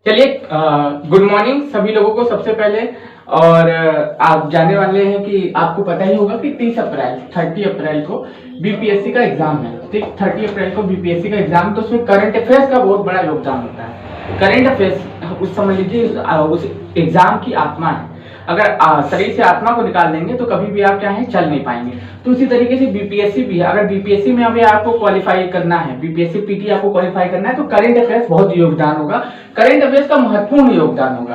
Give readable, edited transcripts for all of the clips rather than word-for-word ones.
चलिए, good morning सभी लोगों को सबसे पहले। और आप जानने वाले हैं कि आपको पता ही होगा कि 30 अप्रैल को बीपीएससी का एग्जाम है। ठीक, 30 अप्रैल को बीपीएससी का एग्जाम, तो उसमें करंट अफेयर्स का बहुत बड़ा योगदान होता है। करंट अफेयर्स उस समझ लीजिए उस एग्जाम की आत्मा है। अगर शरीर से आत्मा को निकाल देंगे तो कभी भी आप क्या है चल नहीं पाएंगे। तो इसी तरीके से बीपीएससी भी है। अगर बीपीएससी में अभी आपको क्वालिफाई करना है, बीपीएससी पीटी आपको क्वालिफाई करना है, तो करंट अफेयर्स बहुत योगदान होगा। करंट अफेयर्स का महत्वपूर्ण योगदान होगा।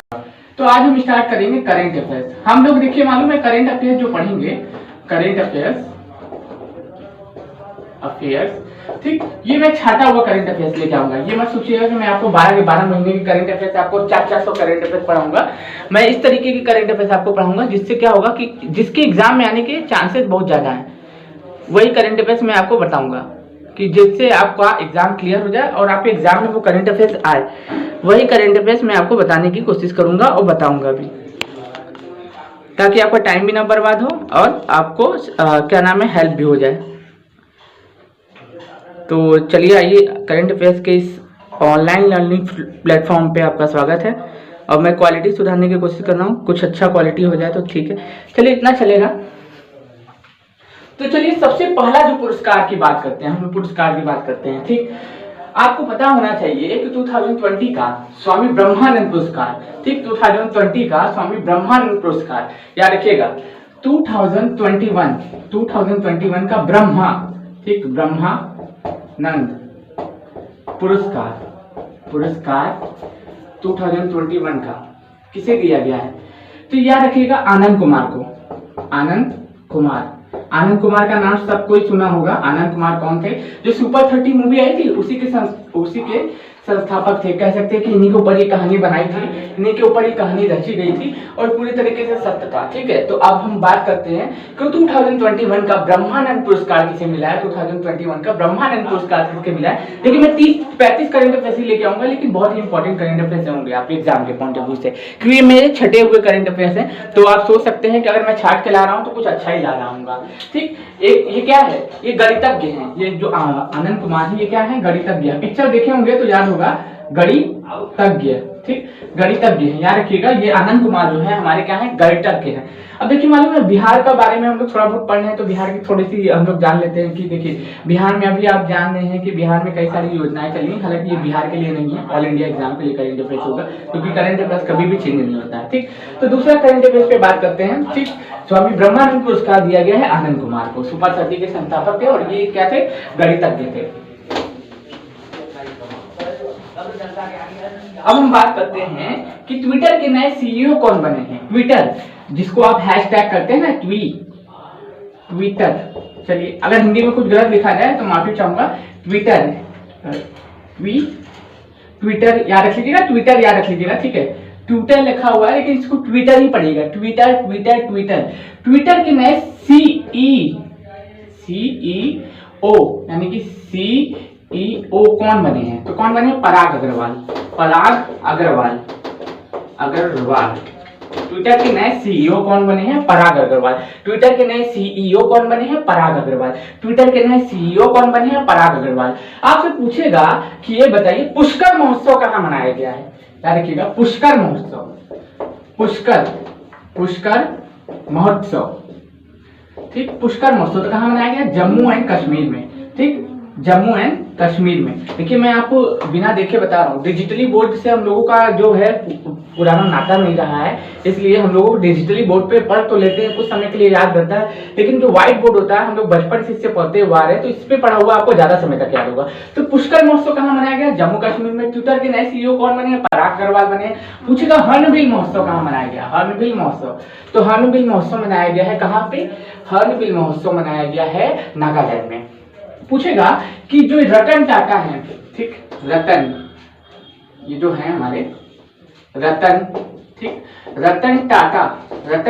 तो आज हम स्टार्ट करेंगे करंट अफेयर्स। हम लोग देखिए, मालूम है करंट अफेयर्स जो पढ़ेंगे, करंट अफेयर्स ठीक, ये मैं छाटा हुआ करंट अफेयर्स लेके आऊंगा। ये मत सोचिएगा कि मैं आपको 12 के 12 महीने की करंट अफेयर्स, आपको 400 करंट अफेयर्स पढ़ाऊंगा। मैं इस तरीके की करंट अफेयर्स आपको पढ़ाऊंगा जिससे क्या होगा कि जिसके एग्जाम में आने के चांसेस बहुत ज्यादा है। वही करंट अफेयर्स मैं आपको बताऊंगा कि जिससे आपका एग्जाम क्लियर हो जाए और आपके एग्जाम में वो करंट अफेयर्स आए। वही करंट अफेयर्स मैं आपको बताने की कोशिश करूंगा और बताऊंगा भी, ताकि आपका टाइम भी ना बर्बाद हो और आपको क्या नाम है हेल्प भी हो जाए। तो चलिए आइए, करंट अफेयर्स के इस ऑनलाइन लर्निंग प्लेटफॉर्म पे आपका स्वागत है। और मैं क्वालिटी सुधारने की कोशिश कर रहा हूँ, कुछ अच्छा क्वालिटी हो जाए तो ठीक है। चलिए, इतना चलेगा। तो चलिए, सबसे पहला जो पुरस्कार की बात करते हैं, हम पुरस्कार की बात करते हैं। ठीक, आपको पता होना चाहिए कि 2020 का स्वामी ब्रह्मानंद पुरस्कार, ठीक, 2020 का स्वामी ब्रह्मानंद पुरस्कार याद रखिएगा। 2021 का ब्रह्मा, ठीक, ब्रह्मानंद पुरस्कार 2021 का किसे दिया गया है? तो याद रखिएगा आनंद कुमार को। आनंद कुमार का नाम सब कोई सुना होगा। आनंद कुमार कौन थे? जो सुपर 30 मूवी आई थी उसी के संस्थापक थे। कह सकते हैं कि इन्हीं के ऊपर ये कहानी बनाई थी, इन्हीं के ऊपर ये कहानी रची गई थी और पूरी तरीके से सत्य था। ठीक है, तो अब हम बात करते हैं कि 2021 का ब्रह्मानंद पुरस्कार किसे मिला है। 2021 का ब्रह्मानंद पुरस्कार किसके मिला है? देखिए, मैं 30-35 करंट अफेयर्स लेके आऊंगा, लेकिन बहुत ही इंपॉर्टेंट करंट अफेयर्स होंगे आपके एग्जाम के पॉइंट ऑफ व्यू से, क्योंकि ये मेरे छटे हुए करंट अफेयर्स हैं। तो आप सोच सकते हैं कि अगर मैं छाट के ला रहा हूँ तो कुछ अच्छा ही ला रहा हूँ। ठीक, एक ये क्या है? ये गणितज्ञ हैं। ये जो आनंद कुमार है, ये क्या है? गणितज्ञ। पिक्चर देखे होंगे तो याद होगा, गणितज्ञ। ठीक, गणितज्ञ है, याद रखिएगा। ये आनंद कुमार जो है हमारे क्या है? गणितज्ञ है। अब देखिए, मालूम है बिहार का बारे में हम लोग थोड़ा बहुत पढ़ रहे हैं, तो बिहार की थोड़ी सी हम लोग जान लेते हैं कि देखिए, बिहार में अभी आप जान रहे हैं कि बिहार में कई सारी योजनाएं चली। हालांकि ये बिहार के लिए नहीं है, ऑल इंडिया एग्जाम के लिए करंट अफेयर्स होगा, क्योंकि करंट अफेयर्स कभी भी चेंज नहीं होता है। ठीक, तो दूसरा करंट अफेयर्स पे बात करते हैं। ठीक, स्वामी ब्रह्मानंद पुरस्कार दिया गया है आनंद कुमार को। सुपर 30 के संस्थापक थे और ये क्या थे? गणितज्ञ थे। अब हम बात करते हैं कि ट्विटर के नए सीईओ कौन बने हैं। ट्विटर, जिसको आप हैशटैग करते हैं ना, ट्विटर। चलिए, अगर हिंदी में कुछ गलत लिखा जाए तो माफी चाहूंगा। ट्विटर याद रख लीजिएगा, ट्विटर याद रख लीजिएगा। ठीक है, ट्विटर लिखा हुआ है लेकिन इसको ट्विटर ही पड़ेगा। ट्विटर के नए सीईओ यानी कि सीईओ कौन बने हैं? तो कौन बने? पराग अग्रवाल। ट्विटर के नए सीईओ कौन बने हैं? पराग अग्रवाल। ट्विटर के नए सीईओ कौन बने हैं? पराग अग्रवाल। ट्विटर के नए सीईओ कौन बने हैं? पराग अग्रवाल। आपसे पूछेगा कि ये बताइए पुष्कर महोत्सव कहाँ मनाया गया है? याद रखिएगा, पुष्कर महोत्सव। ठीक, पुष्कर महोत्सव तो कहाँ मनाया गया? जम्मू एंड कश्मीर में। ठीक, जम्मू एंड कश्मीर में। देखिए, मैं आपको बिना देखे बता रहा हूँ, डिजिटली बोर्ड से हम लोगों का जो है पुराना नाता नहीं रहा है, इसलिए हम लोग डिजिटली बोर्ड पे पढ़ तो लेते हैं, कुछ समय के लिए याद रहता है, लेकिन जो व्हाइट बोर्ड होता है हम लोग बचपन से इससे पढ़ते हुए आ रहे हैं, तो इस पे पढ़ा हुआ आपको ज्यादा समय तक याद होगा। तो पुष्कर महोत्सव कहाँ मनाया गया? जम्मू कश्मीर में। ट्विटर के नए सीईओ कौन बने? पराग अग्रवाल बने। पूछेगा हॉर्नबिल महोत्सव कहाँ मनाया गया? हॉर्नबिल महोत्सव, तो हॉर्नबिल महोत्सव मनाया गया है कहाँ पे? हॉर्नबिल महोत्सव मनाया गया है नागालैंड में। पूछेगा कि जो रतन टाटा है, ठीक, रतन, ये जो है हमारे रतन, ठीक, रतन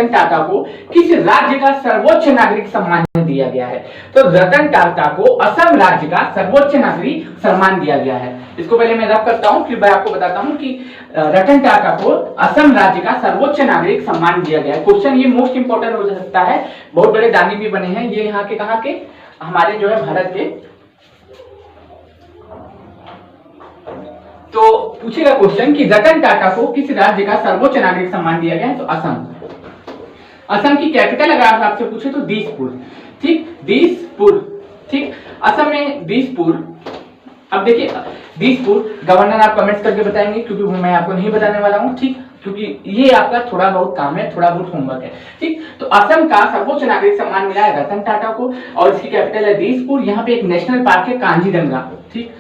टाटा को किस राज्य का सर्वोच्च नागरिक सम्मान दिया गया है? तो रतन टाटा को असम राज्य का सर्वोच्च नागरिक सम्मान दिया गया है। इसको पहले मैं रब करता हूं, फिर मैं आपको बताता हूं कि रतन टाटा को असम राज्य का सर्वोच्च नागरिक सम्मान दिया गया है। क्वेश्चन ये मोस्ट इंपोर्टेंट हो सकता है, बहुत बड़े दानी भी बने हैं ये यहाँ के, कहाँ के? हमारे जो है भारत के। तो पूछेगा क्वेश्चन कि रतन टाटा को किस राज्य का सर्वोच्च नागरिक सम्मान दिया गया है, तो असम। असम की कैपिटल अगर आप आपसे पूछे तो दिसपुर, ठीक, दिसपुर, ठीक, असम में दिसपुर। अब देखिए दिसपुर गवर्नर आप कमेंट्स करके बताएंगे, क्योंकि वो मैं आपको नहीं बताने वाला हूँ, ठीक, क्योंकि ये आपका थोड़ा बहुत काम है, थोड़ा बहुत होमवर्क है, ठीक। तो असम का सर्वोच्च नागरिक सम्मान मिला है रतन टाटा को और इसकी कैपिटल है दिसपुर। यहाँ पे एक नेशनल पार्क है कांजीरंगा, ठीक,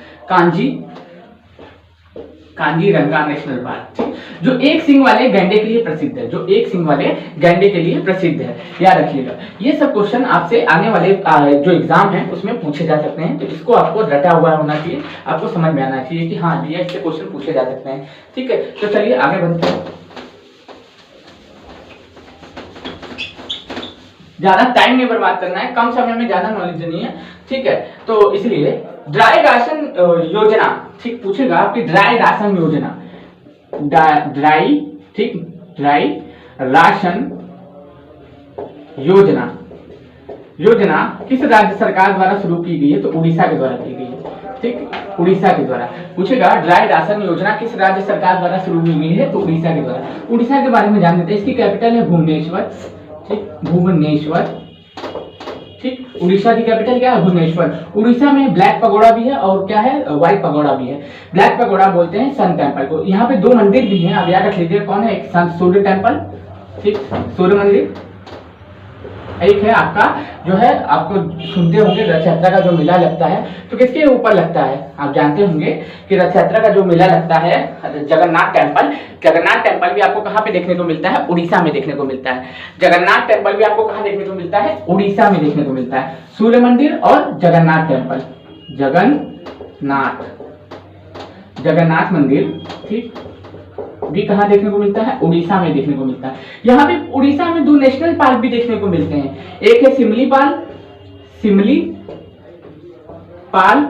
कांजीरंगा नेशनल पार्क, ठीक, जो एक सिंग वाले गैंडे के लिए प्रसिद्ध है, जो एक सिंग वाले गैंडे के लिए प्रसिद्ध है, याद रखिएगा। ये सब क्वेश्चन आपसे आने वाले जो एग्जाम है उसमें पूछे जा सकते हैं, तो इसको आपको रटा हुआ होना चाहिए, आपको समझ में आना चाहिए कि हाँ ये इससे क्वेश्चन पूछे जा सकते हैं, ठीक है। तो चलिए आगे बढ़ते हैं, ज्यादा टाइम नहीं बर्बाद करना है, कम समय में ज्यादा नॉलेज देनी है, ठीक है। तो इसलिए ड्राई राशन योजना, ठीक, पूछेगा आपकी ड्राई राशन योजना, ड्राई, ठीक, ड्राई राशन योजना, योजना किस राज्य सरकार द्वारा शुरू की गई है, तो उड़ीसा के द्वारा की गई है, ठीक, उड़ीसा के द्वारा। पूछेगा ड्राई राशन योजना किस राज्य सरकार द्वारा शुरू की गई है, तो उड़ीसा के द्वारा। उड़ीसा के बारे में जान लेते हैं, इसकी कैपिटल है भुवनेश्वर, ठीक, भुवनेश्वर, ठीक, उड़ीसा की कैपिटल क्या है, भुवनेश्वर। उड़ीसा में ब्लैक पगोड़ा भी है और क्या है, व्हाइट पगोड़ा भी है। ब्लैक पगोड़ा बोलते हैं सन टेम्पल को। यहाँ पे दो मंदिर भी हैं, आप याद रख लीजिए, कौन है, एक सूर्य टेम्पल, ठीक, सूर्य मंदिर, एक है आपका जो है, आपको सुनते होंगे रथ यात्रा का जो मेला लगता है, तो किसके ऊपर लगता है, आप जानते होंगे कि रथ यात्रा का जो मेला लगता है जगन्नाथ टेम्पल। जगन्नाथ टेम्पल भी आपको कहाँ पे देखने को मिलता है, उड़ीसा में देखने को मिलता है। जगन्नाथ टेम्पल भी आपको कहाँ देखने को मिलता है, उड़ीसा में देखने को मिलता है। सूर्य मंदिर और जगन्नाथ टेम्पल, जगन्नाथ मंदिर, ठीक, भी कहाँ देखने को मिलता है, उड़ीसा में देखने को मिलता है। यहाँ पे उड़ीसा में दो नेशनल पार्क भी देखने को मिलते हैं, एक है सिमली पाल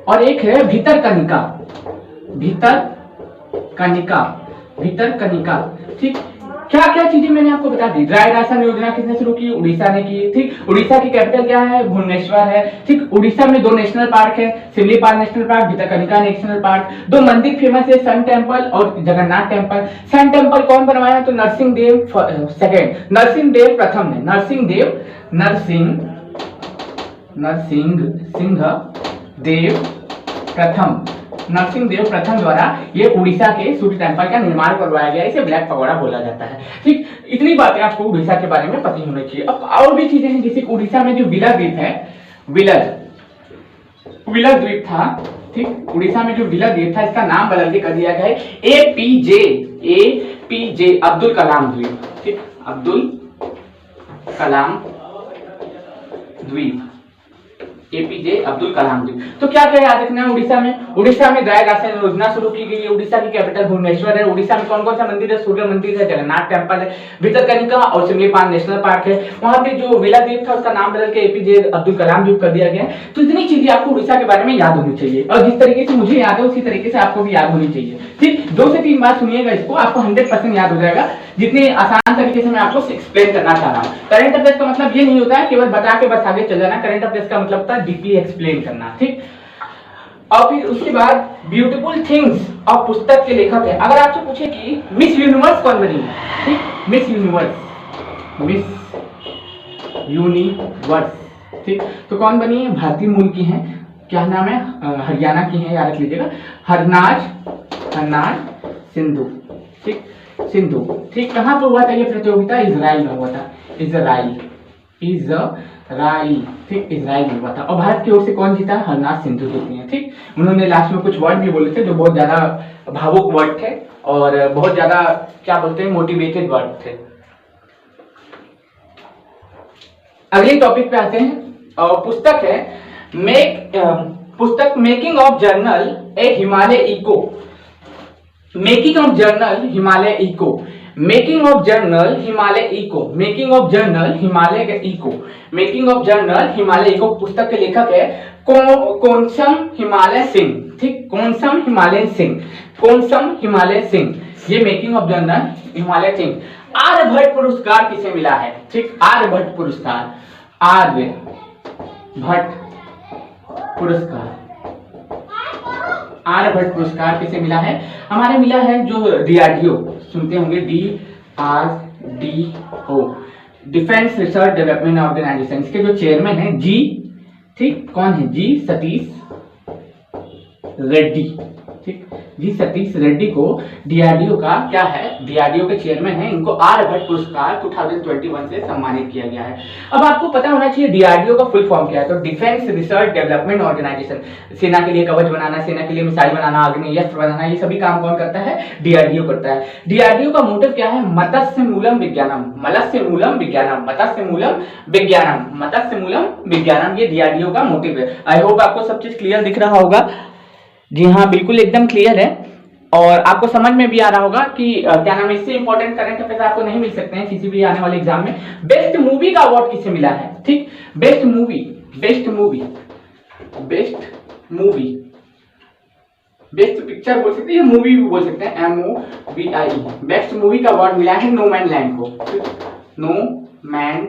और एक है भितरकनिका, ठीक। क्या क्या चीजें मैंने आपको बता दी। ड्राई राशन योजना किसने शुरू की, उड़ीसा ने की, ठीक। उड़ीसा की कैपिटल क्या है, भुवनेश्वर है, ठीक। उड़ीसा में दो नेशनल पार्क है, Similipal national park, Bhitarkanika national park. दो मंदिर फेमस है, सन टेम्पल और जगन्नाथ टेम्पल। सन टेम्पल कौन बनवाया, तो नरसिंहदेव सेकंड, नरसिंहदेव प्रथम ने, नरसिंहदेव प्रथम द्वारा ये उड़ीसा के सूर्य टेम्पल का निर्माण करवाया गया, इसे ब्लैक पगोड़ा बोला जाता है, ठीक। इतनी बातें आपको उड़ीसा के बारे में पता होनी चाहिए। अब और भी चीजें हैं, जैसे उड़ीसा में जो विलर द्वीप है, विलर द्वीप था, ठीक। उड़ीसा में जो विलर द्वीप था, इसका नाम बदल के कर दिया गया है APJ अब्दुल कलाम द्वीप, ठीक, अब्दुल कलाम द्वीप, APJ अब्दुल कलाम द्वीप। तो क्या क्या याद रखना है उड़ीसा में ड्राई राशन योजना शुरू की गई है। उड़ीसा की कैपिटल भुवनेश्वर है। उड़ीसा में कौन कौन सा मंदिर है, सूर्य मंदिर है, जगन्नाथ टेम्पल है, भितरकनिका और सिमलीपाल नेशनल पार्क है। वहां पे जो विला द्वीप था उसका नाम बदल के APJ अब्दुल कलाम द्वीप कर दिया गया। तो इतनी चीजें आपको उड़ीसा के बारे में याद होनी चाहिए, और जिस तरीके से मुझे याद है उसी तरीके से आपको भी याद होनी चाहिए, ठीक। 2 से 3 बार सुनिएगा इसको, आपको 100% याद हो जाएगा, जितने आसान तरीके से मैं आपको एक्सप्लेन करना चाह रहा हूँ। करंट अफेयर्स का मतलब ये नहीं होता है केवल बता के बस आगे चल जाना। करंट अफेयर्स का मतलब था डीपली एक्सप्लेन करना, ठीक। और फिर उसके बाद ब्यूटीफुल थिंग्स और पुस्तक के लेखक है। अगर आपसे पूछे कि मिस यूनिवर्स कौन बनी, ठीक, मिस यूनिवर्स, ठीक, तो कौन बनी है, भारतीय मूल की हैं। क्या नाम है, हरियाणा की है, याद रख लीजिएगा, हरनाज सिंधु, ठीक, सिंधु, ठीक। कहाँ पर हुआ था ये प्रतियोगिता, इजराइल में हुआ था, इजराइल, ठीक, इजराइल में हुआ था। और भारत की ओर से कौन जीता, हरनाज सिंधु जीती हैं, ठीक। उन्होंने लास्ट में कुछ वर्ड भी बोले थे जो बहुत ज्यादा भावुक वर्ड थे और बहुत ज्यादा क्या बोलते हैं, मोटिवेटेड वर्ड थे। अगले टॉपिक पे आते हैं, और पुस्तक है making of journal a Himalaya echo, making of journal Himalaya echo, making of journal Himalaya echo, making of journal Himalaya echo, making of journal Himalaya echo. पुस्तक के लेखक है कोनसम हिमालय सिंह, ठीक, कोनसम हिमालय सिंह, ये making of journal Himalaya Singh. Aryabhatta पुरस्कार किसे मिला है, ठीक, आर्यभट्ट पुरस्कार, आर्यभट्ट पुरस्कार आर्यभट्ट पुरस्कार किसे मिला है? हमारे मिला है जो डीआरडीओ, सुनते होंगे DRDO, defence research development organisation, इसके जो चेयरमैन है जी, ठीक, कौन है? जी सतीश रेड्डी, ठीक, जी सतीश रेड्डी को डीआरडीओ का क्या है, डीआरडीओ के चेयरमैन है, इनको आर्यभट्ट पुरस्कार 2021 से सम्मानित किया गया है। अब आपको पता होना चाहिए डीआरडीओ का फुल फॉर्म क्या है, तो डिफेंस रिसर्च डेवलपमेंट ऑर्गेनाइजेशन, सेना के लिए कवच बनाना, सेना के लिए मिसाइल बनाना, आग्नेयास्त्र बनाना, ये सभी काम कौन करता है? डीआरडीओ करता है। डीआरडीओ का मोटिव क्या है? मत्स्य मूलम विज्ञानम, मत्स्य मूलम विज्ञानम, मत्स्य मूलम विज्ञानम, मत्स्य मूलम विज्ञानम, ये डीआरडीओ का मोटिव है। आई होप आपको सब चीज क्लियर दिख रहा होगा। जी हाँ, बिल्कुल एकदम क्लियर है, और आपको समझ में भी आ रहा होगा कि क्या नाम है, इससे इंपॉर्टेंट करंट अफेयर्स आपको नहीं मिल सकते हैं किसी भी आने वाले एग्जाम में। बेस्ट मूवी का अवार्ड किसे मिला है? ठीक, best movie, best movie, best movie, best picture बोल सकते हैं, मूवी भी बोल सकते हैं, MOVIE, बेस्ट मूवी का अवार्ड मिला है नो मैन लैंड को, नो मैन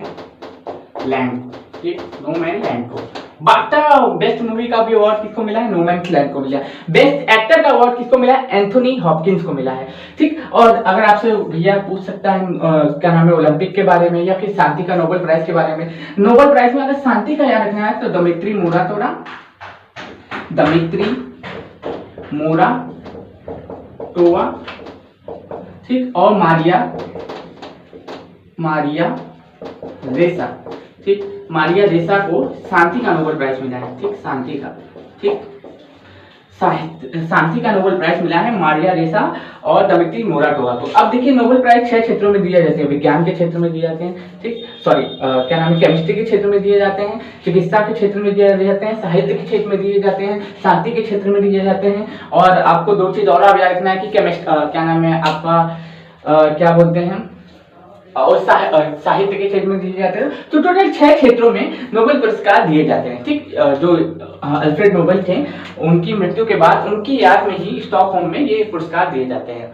लैंड, ठीक, नो मैन लैंड को। बाटा बेस्ट मूवी का भी अवार्ड किसको मिला है? नो मैन लैंड को मिला है। बेस्ट एक्टर का अवार्ड किसको मिला है? एंथोनी हॉपकिंस को मिला है, ठीक। और अगर आपसे भैया पूछ सकता है क्या नाम है, ओलंपिक के बारे में या फिर शांति का नोबेल प्राइज के बारे में, नोबेल प्राइज में अगर शांति का याद रखना है तो दमित्री मोराटोरा, दमित्री मोराटोवा, ठीक, और मारिया रेसा, ठीक, मारिया रेसा को शांति का नोबेल प्राइज मिला है, ठीक, शांति का, ठीक, शांति का नोबेल प्राइज मिला है मारिया रेसा और दमित्री मोराटोवा को। अब देखिए नोबेल प्राइज 6 क्षेत्रों में दिए जाते हैं, विज्ञान के क्षेत्र में दिए जाते हैं, ठीक, सॉरी क्या नाम है, केमिस्ट्री के क्षेत्र में दिए जाते हैं, चिकित्सा के क्षेत्र में दिए जाते हैं, साहित्य के क्षेत्र में दिए जाते हैं, शांति के क्षेत्र में दिए जाते हैं। और आपको 2 चीज और याद रखना है कि क्या नाम है आपका क्या बोलते हैं, और साहित्य के क्षेत्र में दिए जाते हैं। तो टोटल 6 क्षेत्रों में नोबेल पुरस्कार दिए जाते हैं, ठीक। जो अल्फ्रेड नोबेल थे, उनकी मृत्यु के बाद उनकी याद में ही स्टॉकहोम में ये पुरस्कार दिए जाते हैं।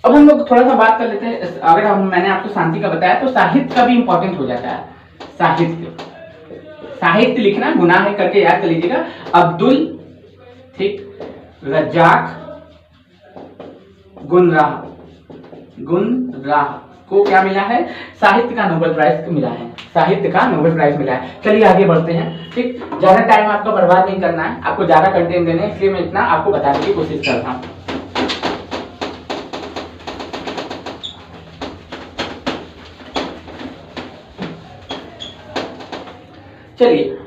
अब हम लोग थोड़ा सा बात कर लेते हैं, अगर मैंने आपको शांति का बताया तो साहित्य का भी इंपॉर्टेंट हो जाता है। साहित्य लिखना गुनाह है करके याद कर लीजिएगा। अब्दुल, ठीक, रज्जाक गुनराह को क्या मिला है? साहित्य का नोबेल प्राइज मिला है, साहित्य का नोबेल प्राइज मिला है। चलिए आगे बढ़ते हैं, ठीक। ज्यादा टाइम आपका बर्बाद नहीं करना है, आपको ज्यादा कंटेंट देना है, इसलिए मैं इतना आपको बताने की कोशिश कर रहा हूं। चलिए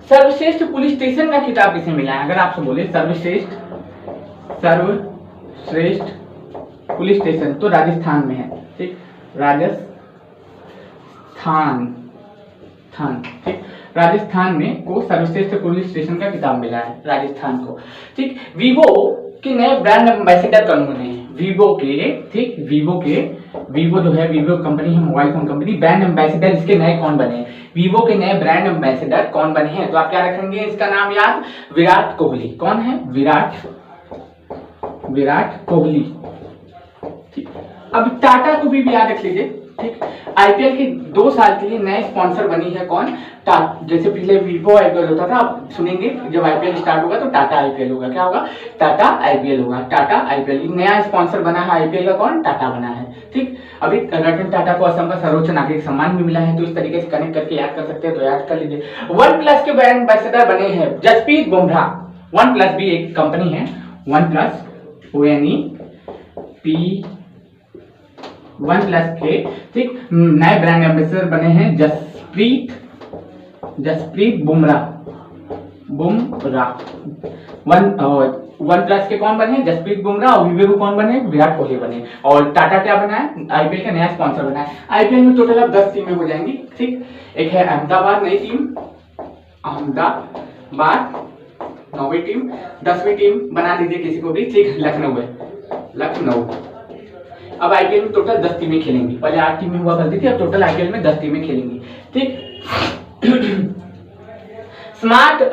सर्वश्रेष्ठ पुलिस स्टेशन का खिताब किसे मिला है? अगर आपसे बोले सर्वश्रेष्ठ पुलिस स्टेशन, तो राजस्थान में है, ठीक, राजस्थान, ठीक, राजस्थान में को सर्वश्रेष्ठ पुलिस स्टेशन का खिताब मिला है राजस्थान को, ठीक। वीवो के नए ब्रांड एम्बेसडर कौन बने हैं? वीवो के, ठीक, वीवो जो है, वीवो कंपनी है, mobile phone company, brand ambassador इसके नए कौन बने हैं? वीवो के नए ब्रांड एम्बेसडर कौन बने हैं? तो आप क्या रखेंगे इसका नाम याद? विराट कोहली। कौन है? विराट कोहली, ठीक। अब टाटा को भी याद रख लीजिए, ठीक। आईपीएल के 2 साल के लिए नए स्पॉन्सर बनी है कौन? जैसे पहले वीवो आईपीएल होता था, आप सुनेंगे जब आईपीएल स्टार्ट होगा तो टाटा आईपीएल होगा। क्या होगा? टाटा आईपीएल होगा, टाटा आईपीएल। नया स्पॉन्सर बना है आईपीएल का कौन? टाटा बना है, ठीक। अभी रतन टाटा को असम का सर्वोच्च नागरिक सम्मान भी मिला है, तो इस तरीके से कनेक्ट करके याद कर सकते हैं, तो याद कर लीजिए। OnePlus के ब्रांड एम्बेसडर बने हैं जसप्रीत बुमराह। OnePlus भी एक कंपनी है, OnePlus, OnePlus के, ठीक, नए ब्रांड एम्बेसडर बने हैं जसप्रीत बुमराह। OnePlus के कौन बने? जसप्रीत बुमराह। और वीवो कौन बने? विराट कोहली बने। और टाटा क्या बना है? आईपीएल का नया स्पॉन्सर बना है। आईपीएल में टोटल अब 10 टीमें हो जाएंगी, ठीक। एक है अहमदाबाद नई टीम, अहमदाबाद 9वीं टीम, 10वीं टीम बना दीजिए किसी को भी, ठीक। लखनऊ। अब आईपीएल में टोटल 10 टीमें खेलेंगी, पहले 8 टीमें हुआ करती थी, अब टोटल आईपीएल में 10 टीमें खेलेंगी, ठीक। स्मार्ट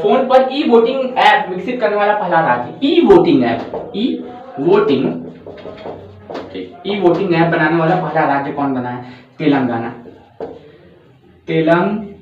फोन पर ई वोटिंग ऐप विकसित करने वाला पहला राज्य, ई वोटिंग ऐप बनाने वाला पहला राज्य कौन बना है? तेलंगाना। तेलंगाना।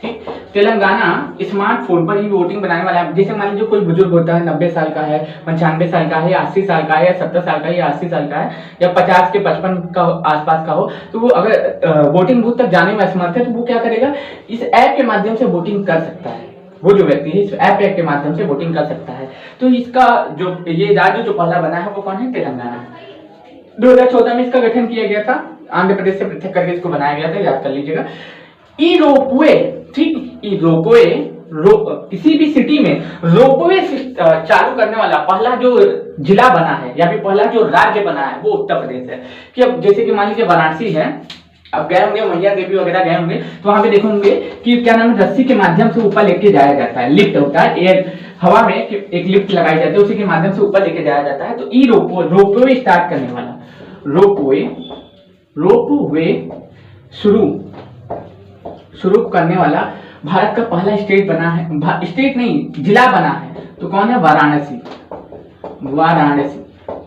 ठीक, तेलंगाना स्मार्टफोन पर ही वोटिंग बनाने वाला है। जैसे मान लीजिए कोई बुजुर्ग होता है, 90 साल का है, 95 साल का है, 80 साल का है, या 70 साल का है, या 80 साल का है, या 50 के 55 का आसपास का हो, तो वो अगर वोटिंग बूथ तक जाने में असमर्थ है तो वो क्या करेगा, इस ऐप के माध्यम से वोटिंग कर सकता है। वो जो व्यक्ति है इस ऐप के माध्यम से वोटिंग कर सकता है। तो इसका जो ये राज्य जो पहला बना है वो कौन है, तेलंगाना। 2014 में इसका गठन किया गया था, आंध्र प्रदेश से पृथक करके इसको बनाया गया था, याद कर लीजिएगा। ई रोपवे, ठीक, ई रोपवे, किसी भी सिटी में रोपवे चालू करने वाला पहला जो जिला बना है या फिर पहला जो राज्य बना है वो उत्तर प्रदेश है। कि अब जैसे कि मान लीजिए वाराणसी है, अब गए होंगे मैया देवी वगैरह गए होंगे तो वहां पे देखोगे कि क्या नाम है, रस्सी के माध्यम से ऊपर लेके जाया जाता है, लिफ्ट होता है, एयर हवा में एक लिफ्ट लगाई जाती है, उसी के माध्यम से ऊपर लेके जाया जाता है। तो ई रोपवे स्टार्ट करने वाला, रोपवे शुरू करने वाला भारत का पहला स्टेट बना है, स्टेट नहीं जिला बना है, तो कौन है, वाराणसी।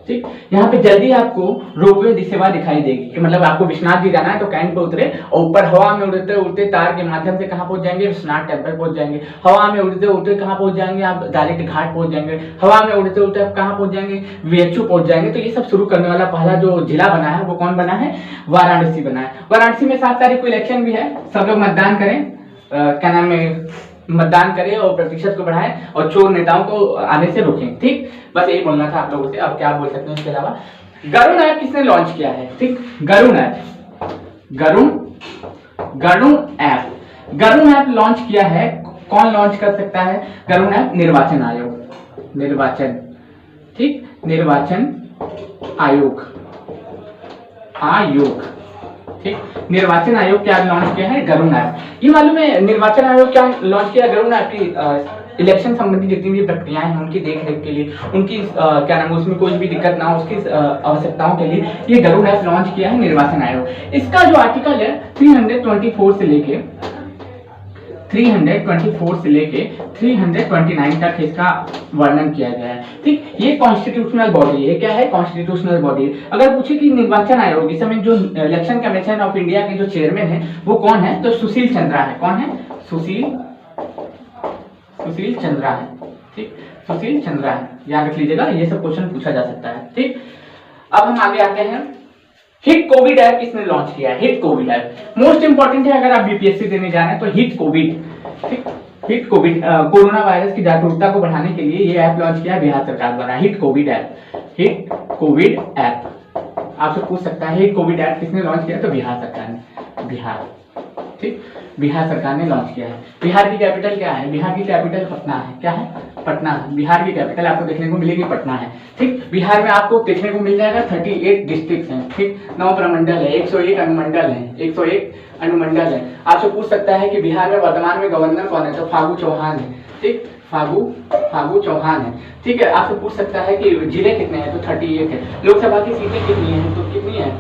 ठीक, यहाँ पे जल्दी आपको रोपवे सेवा दिखाई देगी कि मतलब आपको विश्वनाथ जी जाना है तो कैंट पे उतरे और ऊपर हवा में उड़ते उड़ते तार के माध्यम से कहाँ पहुंच जाएंगे, विश्वनाथ टेम्पल पहुंच जाएंगे। हवा में उड़ते उड़ते कहाँ पहुंच जाएंगे आप, डायरेक्ट घाट पहुंच जाएंगे। हवा में उड़ते उड़ते आप कहाँ पहुंच जाएंगे, VHU पहुंच जाएंगे। तो ये सब शुरू करने वाला पहला जो जिला बना है वो कौन बना है, वाराणसी बना है। वाराणसी में 7 तारीख को इलेक्शन भी है, सब लोग मतदान करें, क्या नाम है, मतदान करें और प्रतिशत को बढ़ाएं और चोर नेताओं को आने से रोकें। ठीक, बस यही बोलना था आप लोगों से। अब क्या बोल सकते हैं इसके अलावा, गरुण ऐप किसने लॉन्च किया है, ठीक, गरुण ऐप लॉन्च किया है। कौन लॉन्च कर सकता है गरुण ऐप, निर्वाचन आयोग, ठीक, निर्वाचन आयोग, ठीक, निर्वाचन आयोग क्या लॉन्च किया है, गरुण ऐप। ये मालूम है निर्वाचन आयोग क्या लॉन्च किया, गरुण ऐप की इलेक्शन संबंधी जितनी भी प्रक्रियाएं हैं उनकी देखरेख के लिए, उनकी क्या नाम, उसमें कोई भी दिक्कत ना हो उसकी आवश्यकताओं के लिए ये गरुड़ ऐप लॉन्च किया है निर्वाचन आयोग। इसका जो आर्टिकल है 324 से लेके 329 तक इसका वर्णन किया गया है। ठीक, ये कॉन्स्टिट्यूशनल बॉडी है। क्या है, कॉन्स्टिट्यूशनल बॉडी। अगर पूछे कि निर्वाचन आयोग इस समय जो इलेक्शन कमीशन ऑफ इंडिया के जो चेयरमैन है वो कौन है, तो सुशील चंद्रा है। कौन है, सुशील चंद्रा है। ठीक, सुशील चंद्रा है, याद रख लीजिएगा, ये सब क्वेश्चन पूछा जा सकता है। ठीक, अब हम आगे आते हैं, हिट कोविड ऐप किसने लॉन्च किया है, hit Covid app most important है अगर आप बीपीएससी देने जा रहे हैं तो हिट कोविड। ठीक, हिट कोविड कोरोना वायरस की जागरूकता को बढ़ाने के लिए ये ऐप लॉन्च किया है बिहार सरकार द्वारा, हिट कोविड ऐप। आपसे पूछ सकता है हिट कोविड ऐप किसने लॉन्च किया, तो बिहार सरकार ने, ठीक, बिहार सरकार ने लॉन्च किया है। बिहार की कैपिटल क्या है, बिहार की कैपिटल पटना है। क्या है, पटना है। बिहार की कैपिटल आपको देखने को मिलेगी पटना है। ठीक, बिहार में आपको देखने को मिल जाएगा 38 डिस्ट्रिक्ट हैं। ठीक, 9 प्रमंडल है, 101 अनुमंडल है, 101 अनुमंडल है। आपसे पूछ सकता है कि बिहार में वर्तमान में गवर्नर कौन है, तो फागू चौहान है। ठीक, फागू चौहान है। ठीक है, आपसे पूछ सकता है कि जिले कितने हैं, तो 38 है। लोकसभा की सीटें कितनी हैं, तो कितनी है,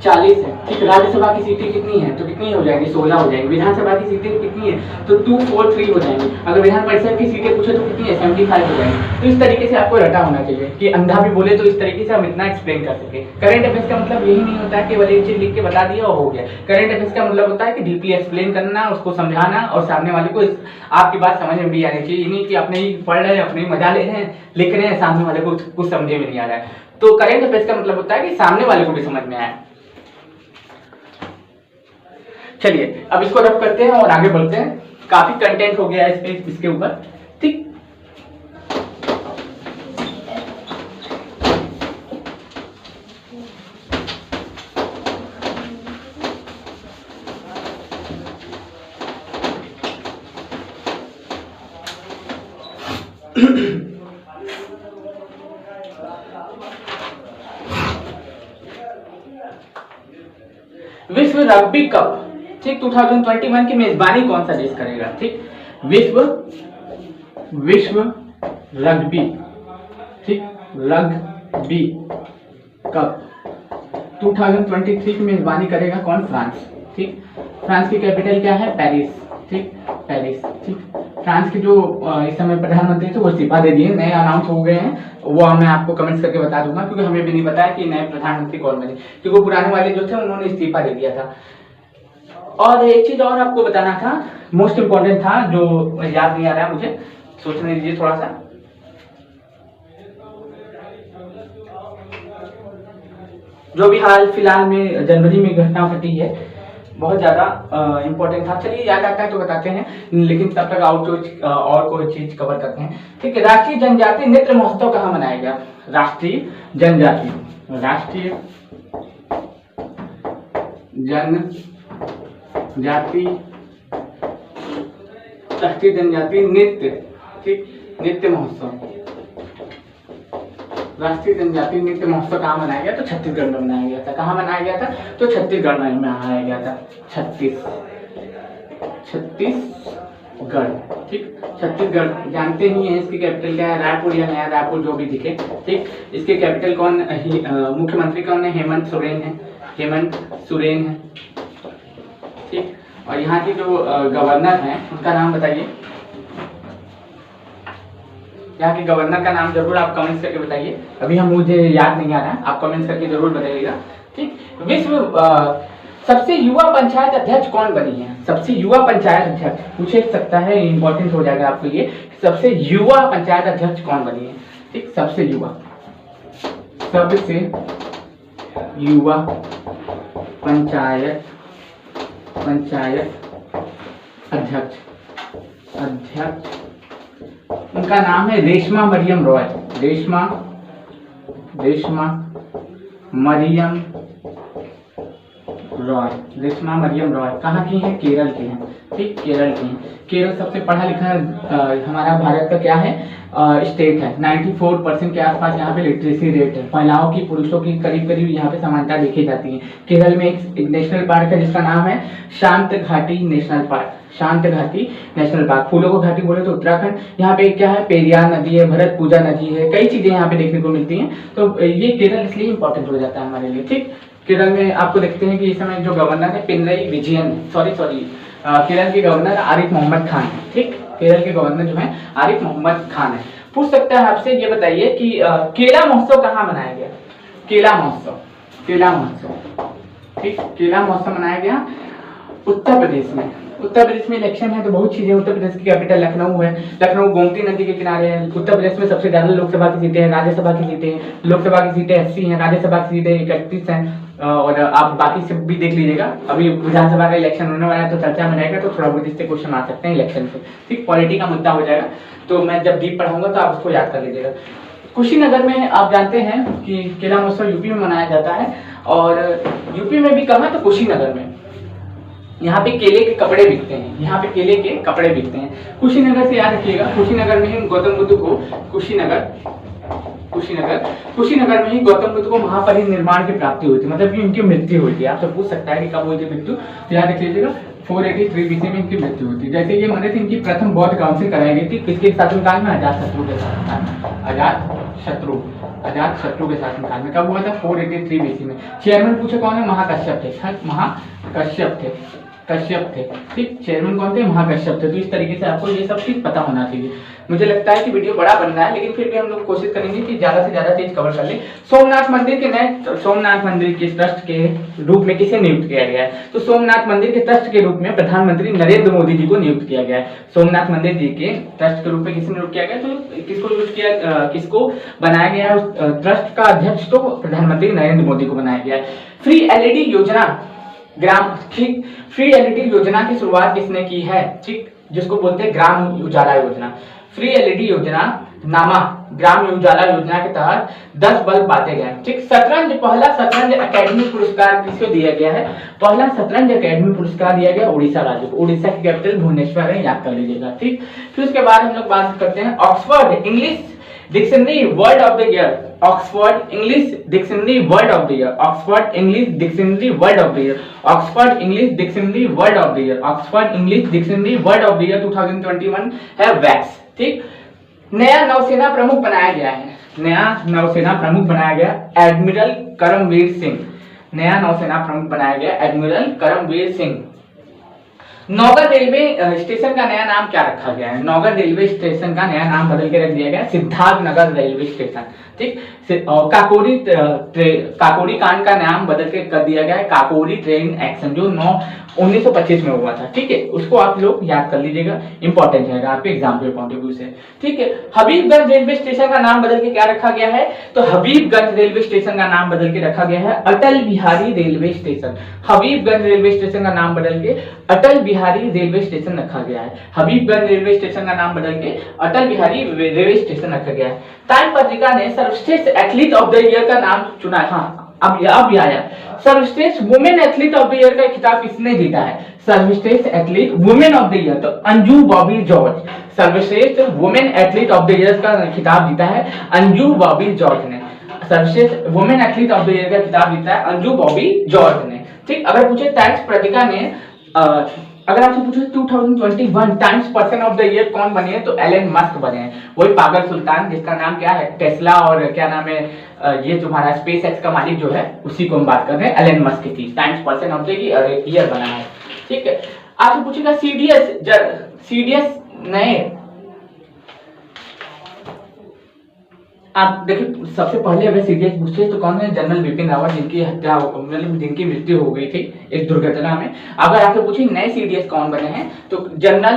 40 है। ठीक, राज्यसभा की सीटें कितनी है, तो कितनी हो जाएगी, 16 हो जाएंगी। विधानसभा की सीटें कितनी है, तो 243 हो जाएंगी। अगर विधान परिषद की सीटें पूछे तो कितनी है, 75 हो जाएंगी। तो इस तरीके से आपको रटा होना चाहिए कि अंधा भी बोले तो इस तरीके से हम इतना एक्सप्लेन कर सके। करंट अफेयर्स का मतलब यही नहीं होता है केवल एक चीज लिख के बता दिया और हो गया। करंट अफेयर्स का मतलब होता है कि डीपली एक्सप्लेन करना, उसको समझाना और सामने वाले को आपकी बात समझ में भी आनी चाहिए। नहीं कि अपने ही पढ़ रहे हैं, अपने ही मजा ले रहे हैं, लिख रहे हैं, सामने वाले को कुछ समझे में नहीं आ रहा है। तो करंट अफेयर्स का मतलब होता है कि सामने वाले को भी समझ में आए। चलिए अब इसको रब करते हैं और आगे बढ़ते हैं। काफी कंटेंट हो गया है इसके ऊपर। ठीक, विश्व रग्बी कप, ठीक, 2021 की मेजबानी कौन सा देश करेगा। ठीक, विश्व रग्बी, ठीक, रग्बी कप 2023 की मेजबानी करेगा कौन, फ्रांस। ठीक, फ्रांस की कैपिटल क्या है, पेरिस। ठीक, पेरिस। ठीक, फ्रांस के जो इस समय प्रधानमंत्री थे वो इस्तीफा दे दिए, नए अनाउंस हो गए हैं, वो मैं आपको कमेंट्स करके बता दूंगा, क्योंकि हमें भी नहीं पता है कि नए प्रधानमंत्री कौन बने, क्योंकि पुराने वाले जो थे उन्होंने इस्तीफा दे दिया था। और एक चीज और आपको बताना था, मोस्ट इम्पोर्टेंट था, जो याद नहीं आ रहा है मुझे, सोचने दीजिए थोड़ा सा। जो भी हाल फिलहाल में जनवरी में घटना घटी है, बहुत ज्यादा इम्पोर्टेंट था। चलिए याद आता है तो बताते हैं, लेकिन तब तक और कोई चीज कवर करते हैं। ठीक है, राष्ट्रीय जनजातीय नृत्य महोत्सव कहाँ मनाया गया? राष्ट्रीय जनजातीय राष्ट्रीय जनजातीय नृत्य, ठीक, नृत्य महोत्सव, राष्ट्रीय जनजातीय नृत्य महोत्सव कहाँ मनाया गया? तो छत्तीसगढ़ में मनाया गया था। कहाँ मनाया गया था? तो छत्तीसगढ़ में मनाया गया था। छत्तीसगढ़। ठीक, छत्तीसगढ़ जानते ही हैं, इसकी कैपिटल क्या है? रायपुर या नया रायपुर, जो भी दिखे। ठीक, इसके कैपिटल कौन, मुख्यमंत्री कौन है? हेमंत सोरेन है। हेमंत सोरेन है। ठीक, और यहाँ के जो गवर्नर हैं उनका नाम बताइए। यहाँ के गवर्नर का नाम जरूर आप कमेंट्स करके बताइए, अभी हम मुझे याद नहीं आ रहा है, आप कमेंट्स करके जरूर बताइएगा। ठीक, विश्व सबसे युवा पंचायत अध्यक्ष कौन बनी है? सबसे युवा पंचायत अध्यक्ष पूछ सकता है, इंपॉर्टेंट हो जाएगा आपके लिए। सबसे युवा पंचायत अध्यक्ष कौन बनी है? ठीक, सबसे युवा पंचायत अध्यक्ष उनका नाम है रेशमा मरियम रॉय। रेशमा मरियम रॉय कहाँ की हैं? केरल की हैं। ठीक, केरल की हैं। केरल सबसे पढ़ा लिखा हमारा भारत का क्या है? स्टेट है। 94% के आसपास यहाँ पे लिटरेसी रेट है। महिलाओं की पुरुषों की करीब करीब यहाँ पे समानता देखी जाती है। केरल में एक नेशनल पार्क है जिसका नाम है शांत घाटी नेशनल पार्क। शांत घाटी नेशनल पार्क। फूलों को घाटी बोले तो उत्तराखंड। यहाँ पे क्या है? पेरियार नदी है, भरत पूजा नदी है, कई चीजें यहाँ पे देखने को मिलती हैं। तो ये केरल इसलिए इंपॉर्टेंट हो जाता है हमारे लिए। ठीक, केरल में आपको देखते हैं कि इस समय जो गवर्नर है पिनरई विजयन, केरल के गवर्नर आरिफ मोहम्मद खान है। ठीक, केरल के गवर्नर जो है आरिफ मोहम्मद खान है। पूछ सकता है आपसे, ये बताइए कि केला महोत्सव कहाँ मनाया गया? केला महोत्सव। ठीक, केला महोत्सव मनाया गया उत्तर प्रदेश में। उत्तर प्रदेश में इलेक्शन है तो बहुत चीजें, उत्तर प्रदेश की कैपिटल लखनऊ है। लखनऊ गोमती नदी के किनारे है। उत्तर प्रदेश में सबसे ज्यादा लोकसभा की सीटें हैं, राज्यसभा की सीटें हैं। लोकसभा की सीटें 80 हैं, राज्यसभा की सीटें 31 हैं। और आप बाकी सब भी देख लीजिएगा। अभी विधानसभा का इलेक्शन होने वाला है तो चर्चा में रहेगा, तो थोड़ा बहुत इससे क्वेश्चन आ सकते हैं इलेक्शन से। ठीक, पॉलिटी का मुद्दा हो जाएगा, तो मैं जब डीप पढ़ाऊंगा तो आप उसको याद कर लीजिएगा। कुशीनगर में आप जानते हैं कि केला महोत्सव यूपी में मनाया जाता है, और यूपी में भी कहाँ? तो कुशीनगर में। यहाँ पे केले के कपड़े बिकते हैं। यहाँ पे केले के कपड़े बिकते हैं। कुशीनगर से याद रखिएगा, कुशीनगर में ही गौतम बुद्ध को कुशीनगर में ही गौतम बुद्ध को महापरिनिर्वाण की प्राप्ति हुई थी, मतलब कि उनकी मृत्यु हुई थी। आपसे पूछ सकता है कि कब हुई थी मृत्यु, तो याद रख लीजिएगा 483 BC में इनकी मृत्यु हुई थी। जैसे ये मरे थे, इनकी प्रथम बौद्ध काउंसिल कराई गई थी। किसके शासनकाल में? अजातशत्रु के शासनकाल में। अजातशत्रु के शासनकाल में। कब हुआ था? 483 BC में। चेयरमैन पूछे कौन है? कश्यप थे। ठीक, चेयरमैन कौन थे? महाकश्यप थे। तो इस तरीके से आपको ये सब चीज पता होना चाहिए। मुझे लगता है कि वीडियो बड़ा बन रहा है, लेकिन फिर भी हम लोग कोशिश करेंगे कि ज्यादा से ज्यादा चीज कवर कर ले। सोमनाथ मंदिर के ट्रस्ट के रूप में किसे नियुक्त किया गया है? तो सोमनाथ मंदिर के ट्रस्ट के रूप में प्रधानमंत्री नरेंद्र मोदी जी को नियुक्त किया गया है। सोमनाथ मंदिर जी के ट्रस्ट के रूप में किसे नियुक्त किया गया? तो किसको बनाया गया है ट्रस्ट का अध्यक्ष? तो प्रधानमंत्री नरेंद्र मोदी को बनाया गया है। फ्री एलईडी योजना की शुरुआत किसने की है? ठीक, जिसको बोलते हैं ग्राम उजाला योजना। फ्री एलईडी योजना नामा ग्राम उजाला योजना के तहत 10 बल्ब बांटे गए। ठीक, पहला शतरंज अकेडमी पुरस्कार किसको दिया गया है? पहला शतरंज अकेडमी पुरस्कार दिया गया उड़ीसा राज्य को। उड़ीसा की कैपिटल भुवनेश्वर है, याद कर लीजिएगा। ठीक, फिर उसके बाद हम लोग बात करते हैं Oxford English dictionary word of the year. Oxford English dictionary word of the year 2021 है वैक्स। ठीक, नया नौसेना प्रमुख बनाया गया admiral Karambir Singh. Naugarh railway station का नया नाम क्या रखा गया है? नौगढ़ रेलवे स्टेशन का नया नाम बदल के रख दिया गया है सिद्धार्थनगर रेलवे स्टेशन। ठीक, काकोरी कांड का नाम बदल के कर दिया गया है काकोरी ट्रेन एक्शन, जो 1925 में हुआ था। ठीक है, उसको आप लोग याद कर लीजिएगा, इंपॉर्टेंट है आपके एग्जाम के पॉइंट ऑफ व्यू से। ठीक है, हबीबगंज रेलवे स्टेशन का नाम बदल के क्या रखा गया है? तो हबीबगंज रेलवे स्टेशन का नाम बदल के रखा गया है Atal Bihari railway station. Habibganj railway station का नाम बदल के अटल बिहारी रेलवे स्टेशन रखा गया है। हबीबगंज रेलवे स्टेशन का नाम बदल के अटल बिहारी रेलवे स्टेशन रखा गया है। टाइम पत्रिका ने सर्वश्रेष्ठ एथलीट ऑफ द ईयर का नाम चुना है। हाँ, अब आया सर्वश्रेष्ठ women athlete of the year का खिताब किसने जीता है? सर्वश्रेष्ठ athlete women of the year तो अंजू बॉबी जॉर्ज। सर्वश्रेष्ठ women athlete of the year का खिताब जीता है अंजू बॉबी जॉर्ज ने। सर्वश्रेष्ठ women athlete of the year का खिताब जीता है अंजू बॉबी जॉर्ज ने। ठीक, अगर पूछे टाइम्स पत्रिका ने अगर आपसे पूछे 2021 times person of the year कौन बने हैं, तो एलन मस्क बने हैं। वही पागल सुल्तान जिसका नाम क्या है, टेस्ला, और क्या नाम है ये तुम्हारा स्पेस एक्स का मालिक जो है, उसी को हम बात कर रहे हैं, एलन मस्क की times person of the year बना है। ठीक है, आपसे पूछेगा सीडीएस नए, आप देखिए सबसे पहले अगर सीडीएस पूछे तो कौन है? जनरल बिपिन रावत, जिनकी हत्या मतलब जिनकी मृत्यु हो गई थी एक दुर्घटना में। अगर आपसे पूछे नए सीडीएस कौन बने हैं, तो जनरल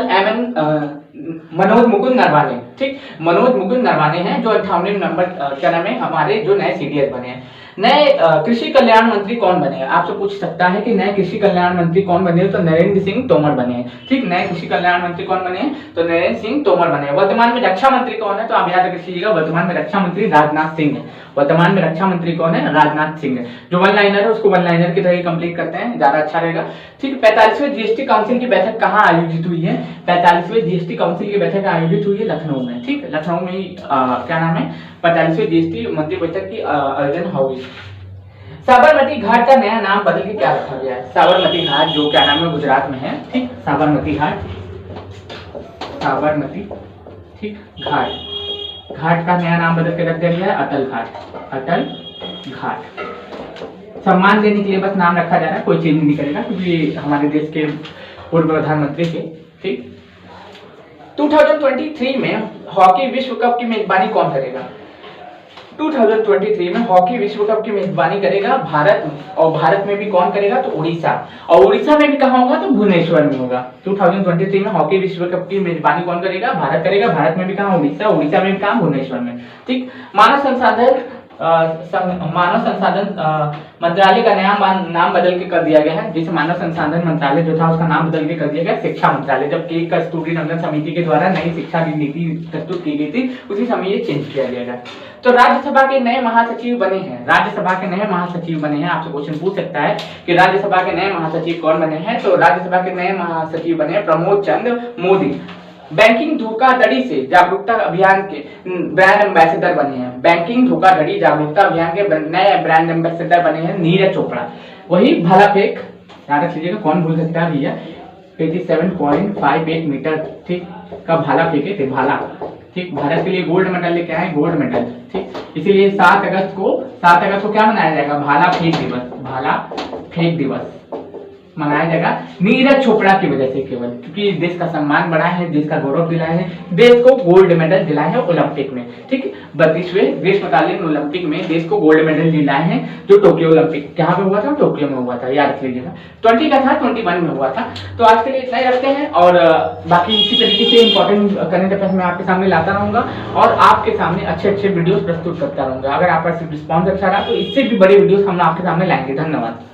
मनोज मुकुंद नरवाने। ठीक, मनोज मुकुंद नरवाने हैं जो 58वें नंबर क्या नाम है हमारे जो नए सीडीएस बने हैं। नए कृषि कल्याण मंत्री कौन बने हैं? आपसे पूछ सकता है कि नए कृषि कल्याण मंत्री कौन बने हैं, तो नरेंद्र सिंह तोमर बने हैं। ठीक, नए कृषि कल्याण मंत्री कौन बने हैं, तो नरेंद्र सिंह तोमर बने हैं। वर्तमान में रक्षा मंत्री कौन है, तो आप याद रखिएगा वर्तमान में रक्षा मंत्री राजनाथ सिंह है। वर्तमान में रक्षा मंत्री कौन है? राजनाथ सिंह है। जो वन लाइनर है उसको वन लाइनर की तरह कंप्लीट करते हैं, ज्यादा अच्छा रहेगा। ठीक, 45वें जीएसटी काउंसिल की बैठक कहाँ आयोजित हुई है? 45वें जीएसटी काउंसिल की बैठक आयोजित हुई है लखनऊ में। ठीक, लखनऊ में ही क्या नाम है 45वें जीएसटी मंत्री बैठक की आयोजन हुई। साबरमती घाट का नया नाम बदल के क्या रखा गया है? साबरमती घाट जो क्या नाम है गुजरात में है। ठीक, साबरमती घाट, साबरमती ठीक घाट का नया नाम बदल के रख दिया गया है अटल घाट। अटल घाट सम्मान देने के लिए बस नाम रखा जा रहा है, कोई चेंज नहीं करेगा क्योंकि हमारे देश के पूर्व प्रधानमंत्री के। ठीक, 2023 में हॉकी विश्व कप की मेजबानी कौन करेगा? 2023 में हॉकी विश्व कप की मेजबानी करेगा भारत, और भारत में भी कौन करेगा? तो उड़ीसा, और उड़ीसा में भी कहाँ होगा? तो भुवनेश्वर में होगा। 2023 में हॉकी विश्व कप की मेजबानी कौन करेगा? भारत करेगा। भारत में भी कहाँ? उड़ीसा, उड़ीसा में भी कहाँ? भुवनेश्वर में। ठीक, मानव संसाधन मंत्रालय का नया नाम बदल के कर दिया गया है। जैसे मानव संसाधन मंत्रालय जो था उसका नाम बदल के कर दिया गया शिक्षा मंत्रालय, जबकि कस्तूरीरंगन समिति के द्वारा नई शिक्षा नीति प्रस्तुत की गई थी, उसी समय ये चेंज किया गया है। तो राज्यसभा के नए महासचिव बने हैं, राज्यसभा के नए महासचिव बने हैं। आपसे क्वेश्चन पूछ सकता है कि राज्यसभा के नए महासचिव कौन बने हैं, तो राज्यसभा के नए महासचिव बने प्रमोद चंद्र मोदी। बैंकिंग धोखाधड़ी से जागरूकता अभियान के ब्रांड एम्बेसडर बने हैं। बैंकिंग धोखाधड़ी जागरूकता अभियान के नए ब्रांड एम्बेसडर बने हैं नीरज चोपड़ा। वही भाला फेंक, याद रख लीजिएगा, कौन भूल सकता है भैया, 87.58 मीटर ठीक का भाला फेंके थे, भाला। ठीक, भारत के लिए गोल्ड मेडल लेके आए, गोल्ड मेडल। ठीक, इसीलिए 7 अगस्त को क्या मनाया जाएगा? भाला फेंक दिवस, भाला फेंक दिवस मनाया जाएगा नीरज चोपड़ा की वजह से, केवल क्योंकि देश का सम्मान बढ़ाया है, देश का गौरव दिलाया है, देश को गोल्ड मेडल दिलाया है ओलंपिक में। ठीक, 32वें ग्रीष्मकालीन ओलंपिक में देश को गोल्ड मेडल दिलाए हैं, जो टोक्यो ओलंपिक कहाँ पे हुआ था? टोक्यो में हुआ था, याद रख लीजिएगा। 20 का था, 21 में हुआ था। तो आज के लिए इतना ही रखते हैं, और बाकी इसी तरीके से इंपॉर्टेंट करंट अफेयर्स मैं आपके सामने लाता रहूंगा और आपके सामने अच्छे वीडियोस प्रस्तुत करता रहूंगा। अगर आपका रिस्पॉन्स अच्छा रहा तो इससे भी बड़े वीडियोस हम आपके सामने लाएंगे। धन्यवाद।